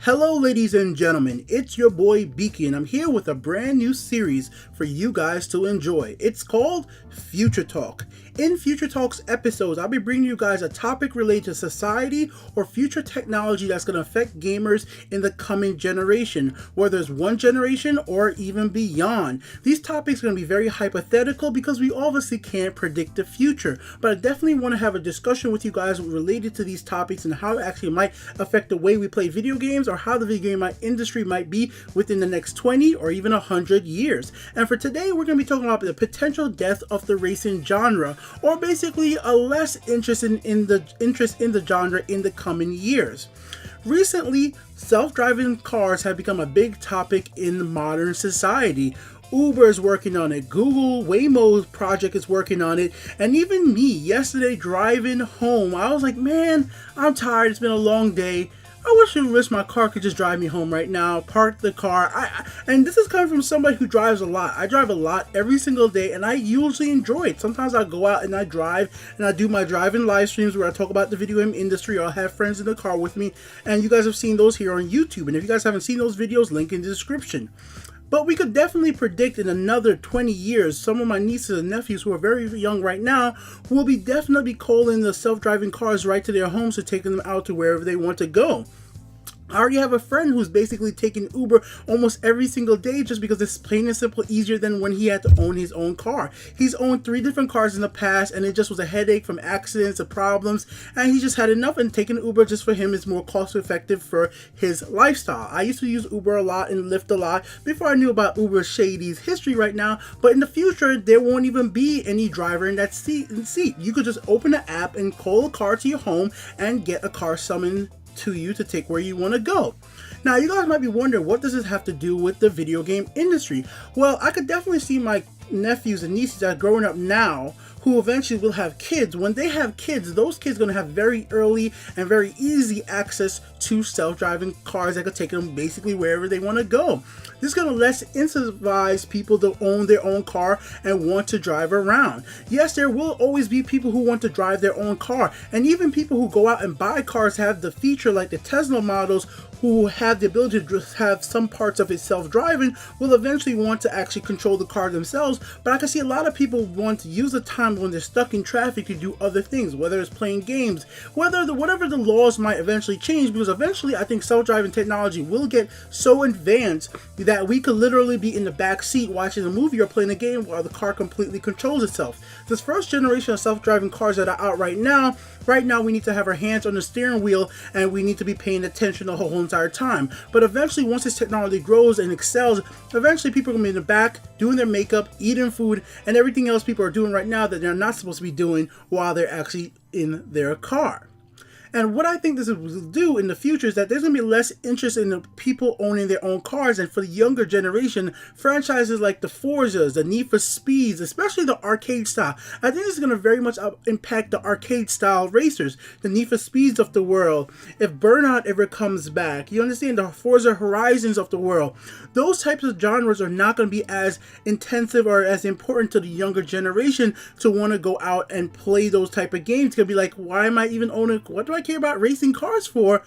Hello ladies and gentlemen, it's your boy Beaky and I'm here with a brand new series for you guys to enjoy. It's called Future Talk. In Future Talk's episodes, I'll be bringing you guys a topic related to society or future technology that's going to affect gamers in the coming generation, whether it's one generation or even beyond. These topics are going to be very hypothetical because we obviously can't predict the future, but I definitely want to have a discussion with you guys related to these topics and how it actually might affect the way we play video games or how the video game industry might be within the next 20 or even 100 years. And for today, we're going to be talking about the potential death of the racing genre, or basically a less interest in the genre in the coming years. Recently, self-driving cars have become a big topic in modern society. Uber is working on it, Google Waymo's project is working on it, and even me yesterday driving home, I was like, man, I'm tired, it's been a long day. I wish my car could just drive me home right now, park the car. And this is coming from somebody who drives a lot. I drive a lot every single day and I usually enjoy it. Sometimes I go out and I drive and I do my driving live streams where I talk about the video game industry, or I'll have friends in the car with me. And you guys have seen those here on YouTube. And if you guys haven't seen those videos, link in the description. But we could definitely predict in another 20 years, some of my nieces and nephews who are very young right now will be definitely calling the self-driving cars right to their homes to taking them out to wherever they want to go. I already have a friend who's basically taking Uber almost every single day just because it's plain and simple easier than when he had to own his own car. He's owned 3 different cars in the past and it just was a headache from accidents and problems, and he just had enough, and taking Uber just for him is more cost effective for his lifestyle. I used to use Uber a lot and Lyft a lot before I knew about Uber Shady's history right now, but in the future there won't even be any driver in that seat. You could just open the app and call a car to your home and get a car summoned to you to take where you want to go. Now, you guys might be wondering, what does this have to do with the video game industry? Well, I could definitely see my nephews and nieces that are growing up now who eventually will have kids. When they have kids, those kids are going to have very early and very easy access to self-driving cars that could take them basically wherever they want to go. This is going to less incentivize people to own their own car and want to drive around. Yes, there will always be people who want to drive their own car, and even people who go out and buy cars have the feature, like the Tesla models, who have the ability to have some parts of it self-driving, will eventually want to actually control the car themselves. But I can see a lot of people want to use the time when they're stuck in traffic to do other things, whether it's playing games, whatever the laws might eventually change, because eventually I think self-driving technology will get so advanced that we could literally be in the back seat watching a movie or playing a game while the car completely controls itself. This first generation of self-driving cars that are out right now we need to have our hands on the steering wheel and we need to be paying attention the whole entire time. But eventually, once this technology grows and excels, eventually people are going to be in the back doing their makeup, eating food, and everything else people are doing right now that they're not supposed to be doing while they're actually in their car. And what I think this will do in the future is that there's going to be less interest in the people owning their own cars. And for the younger generation, franchises like the Forzas, the Need for Speeds, especially the arcade style, I think this is going to very much impact the arcade style racers, the Need for Speeds of the world. If Burnout ever comes back, you understand, the Forza Horizons of the world, those types of genres are not going to be as intensive or as important to the younger generation to want to go out and play those type of games. It's going to be like, why am I even owning, what do I care about racing cars for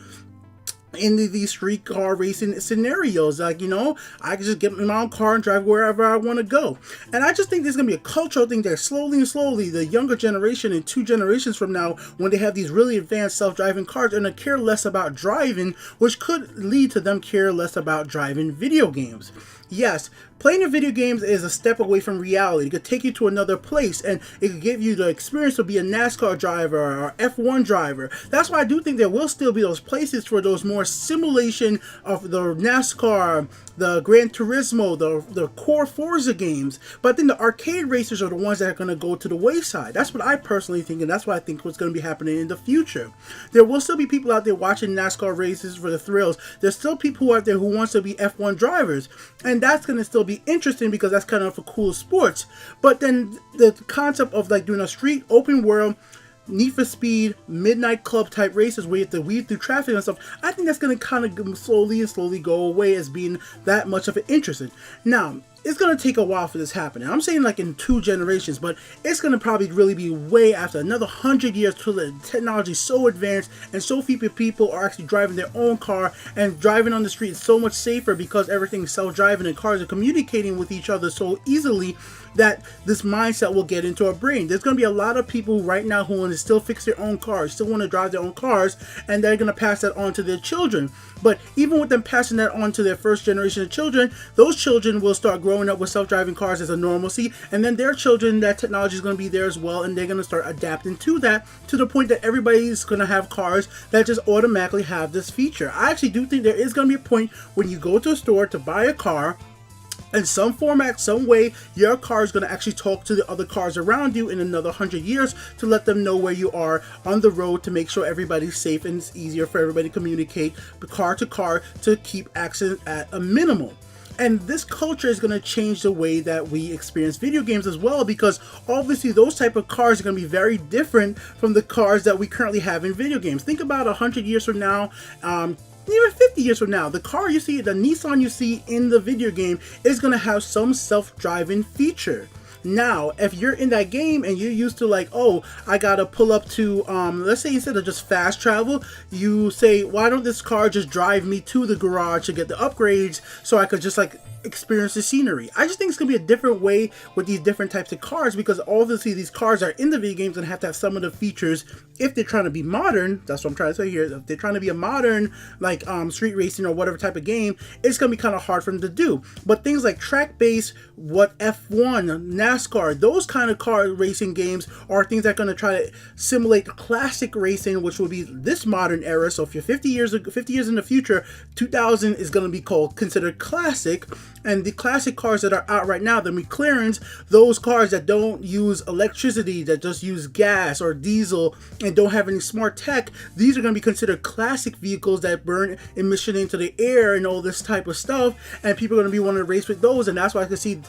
in these street car racing scenarios? Like, you know, I can just get in my own car and drive wherever I want to go. And I just think there's going to be a cultural thing there. Slowly and slowly, the younger generation in 2 generations from now, when they have these really advanced self-driving cars, are going to care less about driving, which could lead to them care less about driving video games. Yes, playing a video games is a step away from reality. It could take you to another place and it could give you the experience to be a NASCAR driver or F1 driver. That's why I do think there will still be those places for those more simulation of the NASCAR, the Gran Turismo, the core Forza games. But I think the arcade racers are the ones that are going to go to the wayside. That's what I personally think, and that's what I think what's going to be happening in the future. There will still be people out there watching NASCAR races for the thrills. There's still people out there who wants to be F1 drivers, and that's going to still be interesting because that's kind of a cool sports. But then the concept of like doing a street open world Need for Speed, Midnight Club type races where you have to weave through traffic and stuff, I think that's going to kind of slowly go away as being that much of an interest. Now, it's going to take a while for this to happen. And I'm saying like in 2 generations, but it's going to probably really be way after another 100 years till the technology is so advanced and so few people are actually driving their own car, and driving on the street is so much safer because everything's self-driving and cars are communicating with each other so easily that this mindset will get into our brain. There's going to be a lot of people right now who want to still fix their own cars, still want to drive their own cars, and they're going to pass that on to their children. But even with them passing that on to their first generation of children, those children will start growing up with self-driving cars as a normalcy, and then their children, that technology is going to be there as well, and they're going to start adapting to that, to the point that everybody's going to have cars that just automatically have this feature. I actually do think there is going to be a point when you go to a store to buy a car, in some format, some way, your car is going to actually talk to the other cars around you in another 100 years to let them know where you are on the road, to make sure everybody's safe and it's easier for everybody to communicate car to car to keep accidents at a minimum. And this culture is going to change the way that we experience video games as well, because obviously those type of cars are going to be very different from the cars that we currently have in video games. Think about 100 years from now, even 50 years from now, the car you see, the Nissan you see in the video game is going to have some self-driving feature. Now, if you're in that game and you're used to like, oh, I gotta pull up to, let's say instead of just fast travel, you say, why don't this car just drive me to the garage to get the upgrades so I could just like experience the scenery. I just think it's gonna be a different way with these different types of cars, because obviously these cars are in the video games and have to have some of the features if they're trying to be modern. That's what I'm trying to say here. If they're trying to be a modern like street racing or whatever type of game, it's gonna be kind of hard for them to do. But things like track-based, what F1, NASCAR, those kind of car racing games are things that are going to try to simulate classic racing, which will be this modern era. So if you're 50 years in the future, 2000 is going to be considered classic. And the classic cars that are out right now, the McLarens, those cars that don't use electricity, that just use gas or diesel and don't have any smart tech, these are going to be considered classic vehicles that burn emission into the air and all this type of stuff. And people are going to be wanting to race with those, and that's why I can see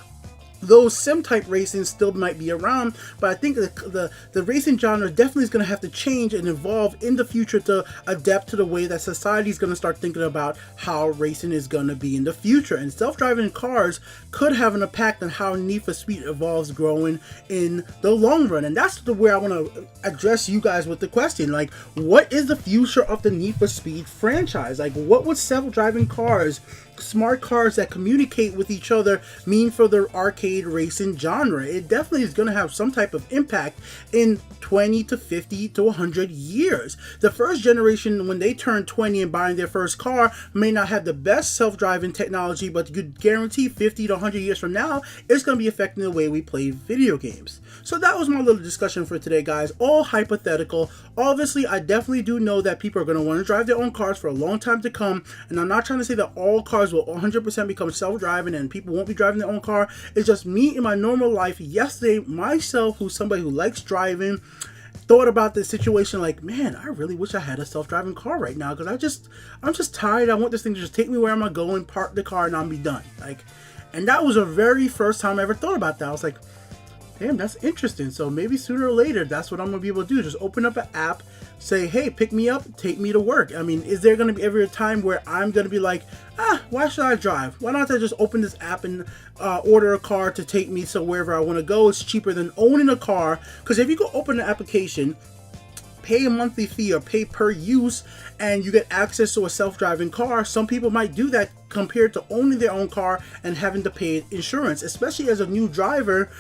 those sim type racing still might be around. But I think the racing genre definitely is going to have to change and evolve in the future to adapt to the way that society is going to start thinking about how racing is going to be in the future. And self-driving cars could have an impact on how Need for Speed evolves growing in the long run. And that's where I want to address you guys with the question, like, what is the future of the Need for Speed franchise? Like, what would self-driving cars, smart cars that communicate with each other, mean for the arcade racing genre? It definitely is going to have some type of impact in 20 to 50 to 100 years. The first generation, when they turn 20 and buying their first car, may not have the best self-driving technology, but you could guarantee 50 to 100 years from now, it's going to be affecting the way we play video games. So that was my little discussion for today, guys. All hypothetical. Obviously, I definitely do know that people are going to want to drive their own cars for a long time to come, and I'm not trying to say that all cars will 100% become self-driving and people won't be driving their own car. It's just me in my normal life. Yesterday, myself, who's somebody who likes driving, thought about this situation like, man, I really wish I had a self-driving car right now, because I'm just tired. I want this thing to just take me where I'm going, park the car, and I'll be done. And that was the very first time I ever thought about that. I was like, damn, that's interesting. So maybe sooner or later, that's what I'm going to be able to do. Just open up an app, say, hey, pick me up, take me to work. I mean, is there going to be ever a time where I'm going to be like, why should I drive? Why not I just open this app and order a car to take me so wherever I want to go? It's cheaper than owning a car. Because if you go open an application, pay a monthly fee or pay per use, and you get access to a self-driving car, some people might do that compared to owning their own car and having to pay insurance. Especially as a new driver,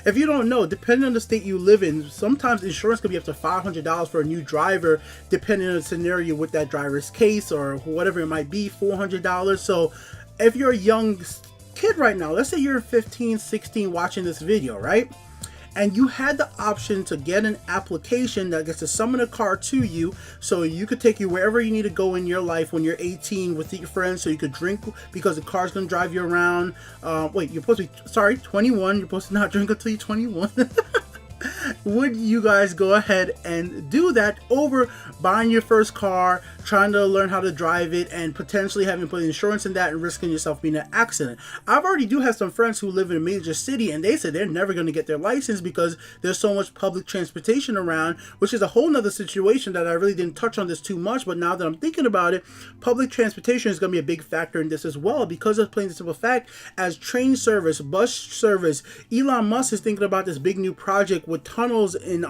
if you don't know, depending on the state you live in, sometimes insurance can be up to $500 for a new driver, depending on the scenario with that driver's case or whatever it might be, $400. So if you're a young kid right now, let's say you're 15, 16 watching this video, right? And you had the option to get an application that gets to summon a car to you, so you could take you wherever you need to go in your life when you're 18 with your friends, so you could drink because the car's going to drive you around. Wait, you're supposed to be, 21. You're supposed to not drink until you're 21. Would you guys go ahead and do that over buying your first car, trying to learn how to drive it, and potentially having to put insurance in that and risking yourself being in an accident. I've already do have some friends who live in a major city, and they said they're never going to get their license because there's so much public transportation around, which is a whole nother situation that I really didn't touch on this too much. But now that I'm thinking about it, public transportation is going to be a big factor in this as well, because of plain and simple fact, as train service, bus service, Elon Musk is thinking about this big new project with tunnels in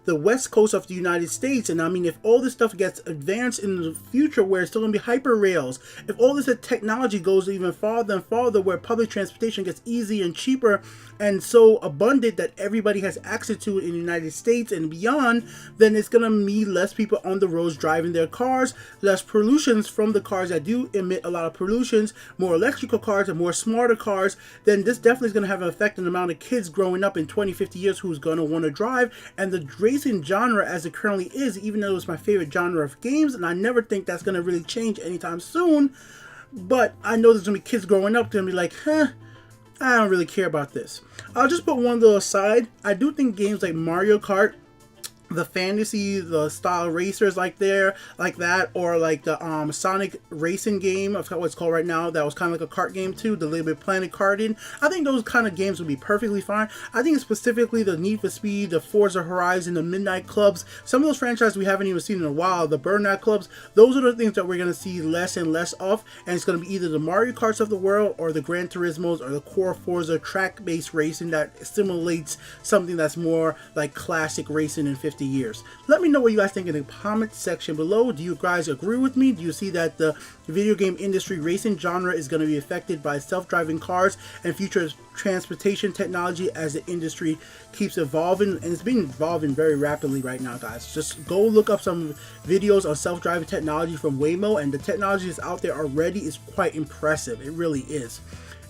the west coast of the United States. And I mean, if all this stuff gets advanced in the future, where it's still going to be hyper rails, if all this technology goes even farther and farther, where public transportation gets easier and cheaper and so abundant that everybody has access to it in the United States and beyond, then it's going to mean less people on the roads driving their cars, less pollutions from the cars that do emit a lot of pollutions, more electrical cars and more smarter cars. Then this definitely is going to have an effect on the amount of kids growing up in 20-50 years who's going to want to drive. And the racing genre as it currently is, even though it's my favorite genre of games, and I never think that's going to really change anytime soon, but I know there's going to be kids growing up going to be like, I don't really care about this. I'll just put one little aside. I do think games like Mario Kart, the fantasy, the style racers like that, or like the Sonic racing game, I forgot what it's called right now, that was kind of like a kart game too, the Little Bit Planet karting. I think those kind of games would be perfectly fine. I think specifically the Need for Speed, the Forza Horizon, the Midnight Clubs, some of those franchises we haven't even seen in a while, the Burnout Clubs, those are the things that we're going to see less and less of, and it's going to be either the Mario Karts of the world or the Gran Turismos or the core Forza track-based racing that simulates something that's more like classic racing in 50 years. Let me know what you guys think in the comment section below. Do you guys agree with me? Do you see that the video game industry racing genre is going to be affected by self-driving cars and future transportation technology as the industry keeps evolving? And it's been evolving very rapidly right now, guys. Just go look up some videos on self-driving technology from Waymo, and the technology that's out there already is quite impressive. It really is.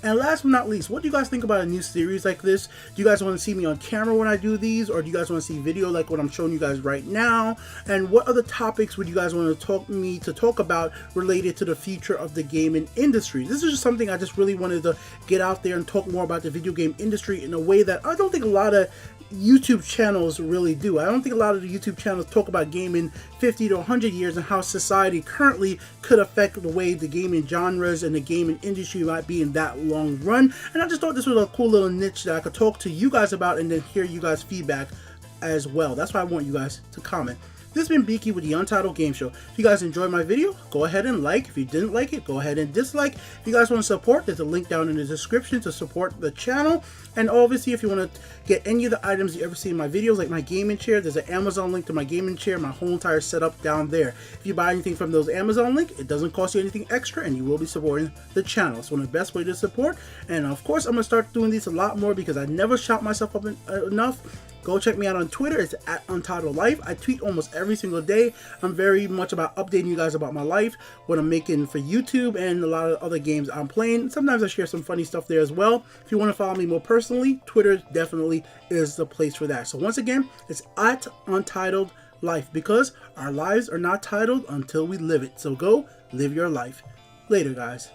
And last but not least, what do you guys think about a new series like this? Do you guys want to see me on camera when I do these, or do you guys want to see video like what I'm showing you guys right now? And what other topics would you guys want to talk about related to the future of the gaming industry? This is just something I just really wanted to get out there and talk more about the video game industry in a way that I don't think a lot of YouTube channels really do. I don't think a lot of the YouTube channels talk about gaming 50 to 100 years and how society currently could affect the way the gaming genres and the gaming industry might be in that long run. And I just thought this was a cool little niche that I could talk to you guys about and then hear you guys' feedback as well. That's why I want you guys to comment. This has been Beaky with the Untitled Game Show. If you guys enjoyed my video, go ahead and like. If you didn't like it, go ahead and dislike. If you guys want to support, there's a link down in the description to support the channel. And obviously, if you want to get any of the items you ever see in my videos, like my gaming chair, there's an Amazon link to my gaming chair, my whole entire setup down there. If you buy anything from those Amazon links, it doesn't cost you anything extra, and you will be supporting the channel. It's one of the best ways to support. And of course, I'm going to start doing these a lot more because I never shout myself up enough. Go check me out on Twitter. It's at Untitled Life. I tweet almost every single day. I'm very much about updating you guys about my life, what I'm making for YouTube, and a lot of other games I'm playing. Sometimes I share some funny stuff there as well. If you want to follow me more personally, Twitter definitely is the place for that. So once again, it's at Untitled Life, because our lives are not titled until we live it. So go live your life. Later, guys.